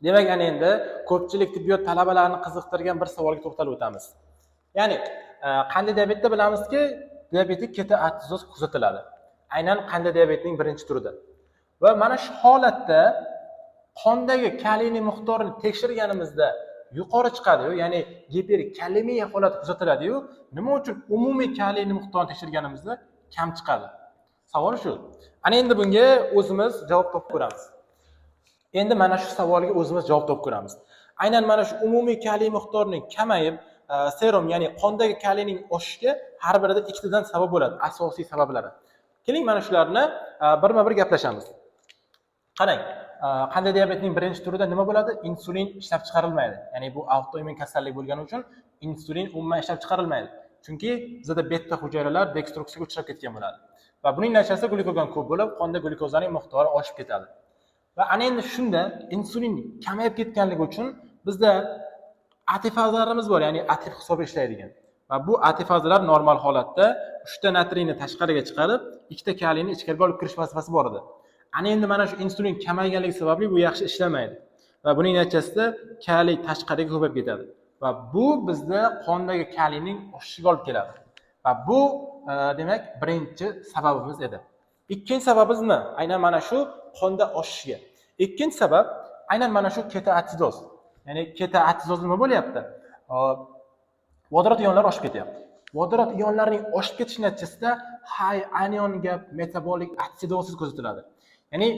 Demak, ana endi ko'pchilik tibbiyot talabalarini qiziqtirgan bir savolga to'xtalib o'tamiz. Ya'ni qandli diabetda bilamizki, diabetik ketoatsidoz kuzatiladi. Aynan qandli diabetning birinchi turida. Va mana shu holatda qondagi kaliyning miqdorini tekshirganimizda yuqori chiqadi-yu, ya'ni giperkalemiya holati kuzatiladi-yu, nima uchun umumiy kaliyning miqdorini tekshirganimizda kam chiqadi? Savol shu. Ana endi bunga o'zimiz javob topib ko'ramiz. Endi mana shu savolga o'zimiz javob topib ko'ramiz. Aynan mana shu umumiy kaliy miqdorining kamayib, serum, ya'ni qondagi kaliyning oshishiga har birida ikkitadan sabab bo'ladi, asosiy sabablari. Keling, mana shularni birma-bir gaplashamiz. Qarang, qandli diabetning birinchi turida nima bo'ladi? Insulin ishlab chiqarilmaydi. Ya'ni bu autoimmun kasallik bo'lgani uchun insulin umuman ishlab chiqarilmaydi. Chunki bizda beta hujayralar dekstruksiyaga uchrab ketgan bo'ladi. Va buning natijasida glyukogen ko'p bo'lib, qonda glyukozaning miqdori oshib ketadi. Va ana endi shunda insulin kamayib ketganligi uchun bizda antifazlarimiz bor, ya'ni aktiv hisobda ishlaydigan. Va bu antifazlar normal holatda 3 ta natriyni tashqariga chiqarib, 2 ta kaliyni ichkariga olib kirish vazifasi bor edi. Ana endi mana shu insulin kamayganligi sababli bu yaxshi ishlamaydi. Va buning natijasida kaliy tashqariga ko'payib ketadi. Va bu bizda qondagi kaliyning oshishiga olib keladi. Va bu demak birinchi sababimiz edi. Ikkinchi sababimiz nima? Aynan mana shu qonda oshishiga. Ikkinchi sabab aynan mana shu ketoatsidoz. Ya'ni ketoatsidoz nima bo'lyapti? Vodorod ionlari oshib ketyapti. Vodorod ionlarining oshib ketishi natijasida high anion-ga metabolik atsidozsiz kuzatiladi. Ya'ni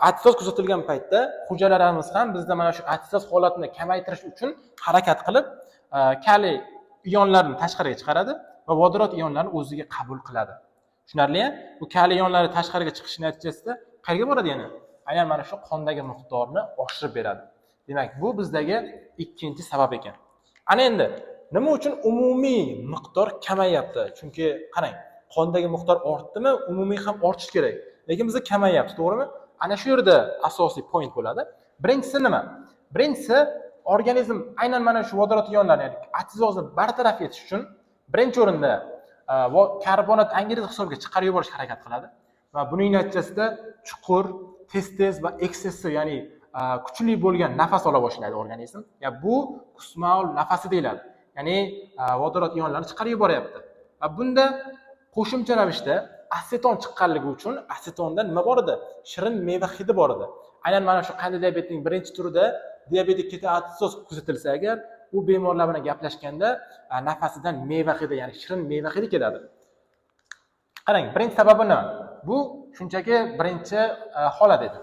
atsidoz kuzatilgan paytda hujayralarimiz ham bizda mana shu atsidoz holatini kamaytirish uchun harakat qilib, kaliy ionlarini tashqariga chiqaradi va vodorod ionlarini o'ziga qabul qiladi. Tushunarli? Bu kaliy ionlari tashqariga chiqish natijasida qayerga boradi yana? Aynan mana shu qondagi miqdorni oshirib beradi. Demak, bu bizdagi ikkinchi sabab ekan. Ana endi nima uchun umumiy miqdor kamayyapti? Chunki qarang, qondagi miqdor ortdimi, umumiy ham ortish kerak. Lekin bizda kamayyapti, to'g'rimi? Ana shu yerda asosiy point bo'ladi. Birinchisi nima? Birinchisi organizm aynan mana shu vodorod ionlarini, ya'ni atsidozni bartaraf etish uchun birinchi o'rinda karbonat angidrid hisobiga chiqarib yuborishga harakat qiladi. Va buning natijasida chuqur, tez va eksessiv, ya'ni kuchli bo'lgan nafas ola boshlaydi organizm. Ya bu kusmaul nafasi deyiladi. Ya'ni vodorod ionlarini chiqarib yuboryapti. Va bunda qo'shimcha ravishda aseton chiqqanligi uchun asetonda nima bor edi? Shirin meva hidi bor edi. Aynan mana shu qandli diabetning birinchi turida diabetik ketoatsidoz kuzatilsa agar, u bemorlar bilan gaplashganda nafasidan meva hidi, ya'ni shirin meva hidi keladi. Qarang, birinchi sababi nima? Bu shunchaki birinchi holat edi.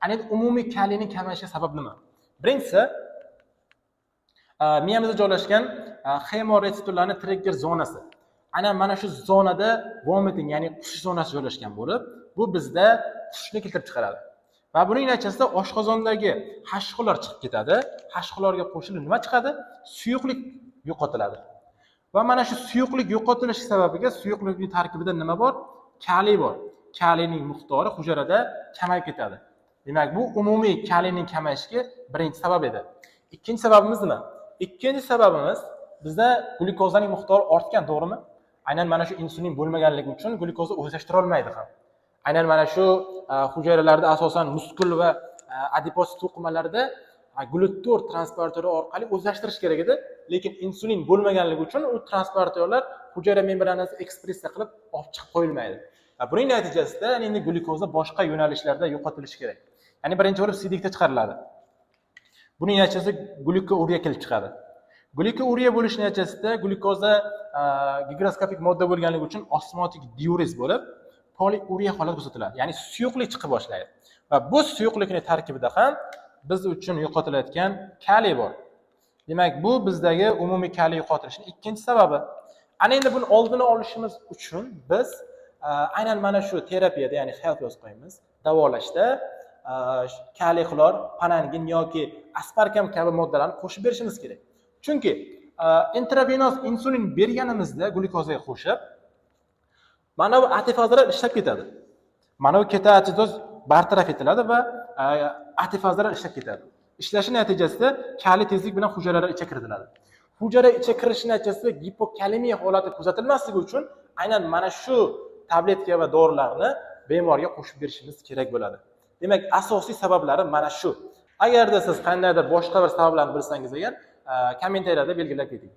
Ana endi umumiy kaliyning kamayishiga sabab nima? Birinchisi miyamizda joylashgan xemoretseptorlarning trigger zonasi. Aynan mana shu zonada vomiting, ya'ni qusish zonasi joylashgan bo'lib, bu bizda qushishni keltirib chiqaradi. Va buning natijasida oshqozondagi hashqolar chiqib ketadi. Hashqolarga qo'shilib nima chiqadi? Suyuqlik yo'qotiladi. Va mana shu suyuqlik yo'qotilishi sababiga suyuqlikning tarkibida nima bor? Kaliy bor. Kaliyning miqdori hujayrada kamayib ketadi. Demak, bu umumiy kaliyning kamayishiga birinchi sabab edi. Ikkinchi sababimiz nima? Ikkinchi sababimiz bizda glyukozaning miqdori ortgan, to'g'rimi? Aynan mana shu insulin bo'lmaganligi uchun glyukozni o'zlashtira olmaydi ham. Aynan mana shu hujayralarda asosan muskul va adipos to'qimalarda glyuktor transportori orqali o'zlashtirish kerak edi, lekin insulin bo'lmaganligi uchun u transportorlar hujayra membranasi ekspressiya qilib olib chiqib qo'yilmaydi. Buning natijasida endi glyukoza boshqa yo'nalishlarda yo'qotilishi kerak. Ya'ni birinchi bo'lib sidikda chiqariladi. Buning natijasida glyukouriya kelib chiqadi. Glyukouriya bo'lish natijasida glyukoza gigroskopik modda bo'lganligi uchun osmotik diurez bo'lib, poliuriya holat kuzatiladi. Ya'ni suyuqlik chiqib boshlaydi. Va bu suyuqlikning tarkibida ham biz uchun yo'qotilayotgan kaliy bor. Demak, bu bizdagi umumiy kaliy yo'qotilishining ikkinchi sababi. Ana endi buni oldini olishimiz uchun biz aynan mana shu terapiyada, ya'ni help yozib qo'yamiz, davolashda kaliy xlor, panangin yoki aspartam kabi moddalarni qo'shib berishimiz kerak. Chunki intravenoz insulin berganimizda glyukozaga qo'shib, mana bu antifazlar ishlab ketadi. Mana bu ketoatsidoz bartaraf etiladi va antifazlar ishlab ketadi. Ishlashi natijasida kaliy tezlik bilan hujayralar ichga kiritiladi. Hujayra ichga kirishi natijasida gipokalemiya holati kuzatilmasligi uchun aynan mana shu tabletka va dorilarni bemorga qo'shib berishimiz kerak bo'ladi. Demak, asosiy sabablari mana shu. Agarda siz qandaydir boshqa bir sabablarni bilsangiz agar kommentariyada belgilab keting.